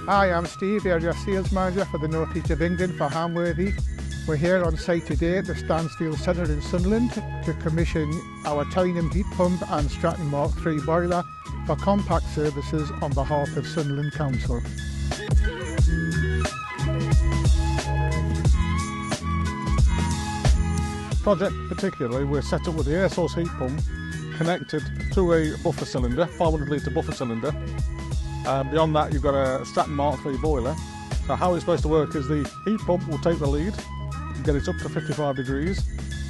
Hi, I'm Steve, Area Sales Manager for the North East of England for Hamworthy. We're here on site today at the Stansfield Centre in Sunderland to commission our Tyneham heat pump and Stratton Mark III boiler for compact services on behalf of Sunderland Council. Project particularly, we're set up with the air source heat pump connected to a buffer cylinder, 500 litre buffer cylinder. Beyond that you've got a Stratton Mark III boiler. So how it's supposed to work is the heat pump will take the lead and get it up to 55 degrees.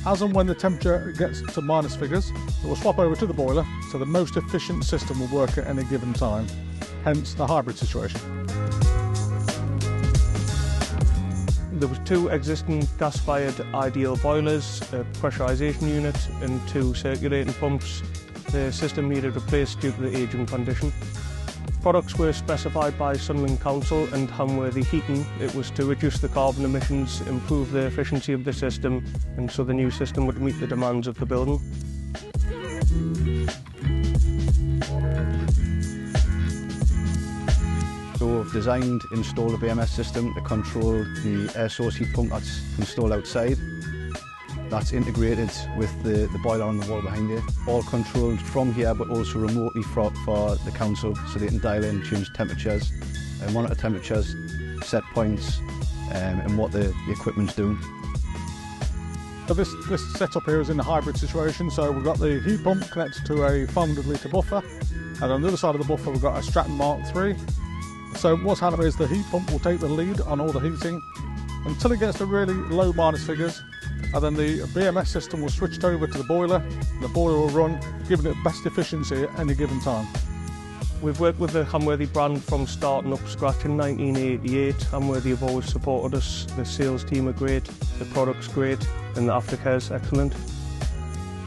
As and when the temperature gets to minus figures, it will swap over to the boiler, so the most efficient system will work at any given time, hence the hybrid situation. There was 2 existing gas-fired ideal boilers, a pressurisation unit and 2 circulating pumps. The system needed replaced due to the ageing condition. Products were specified by Sunderland Council and Hamworthy Tyneham. It was to reduce the carbon emissions, improve the efficiency of the system, and so the new system would meet the demands of the building. So we've designed, installed a BMS system to control the air source heat pump that's installed outside. That's integrated with the boiler on the wall behind you. All controlled from here but also remotely for the council, so they can dial in, change temperatures, and monitor temperatures, set points, and what the equipment's doing. So this setup here is in a hybrid situation, so we've got the heat pump connected to a 500 litre buffer, and on the other side of the buffer we've got a Stratton Mark III. So what's happening is the heat pump will take the lead on all the heating until it gets to really low minus figures, and then the BMS system will switch over to the boiler, and the boiler will run, giving it best efficiency at any given time. We've worked with the Hamworthy brand from starting up scratch in 1988. Hamworthy have always supported us. The sales team are great, the product's great, and the aftercare is excellent.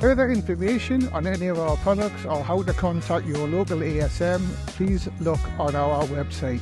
Further information on any of our products or how to contact your local ASM, please look on our website.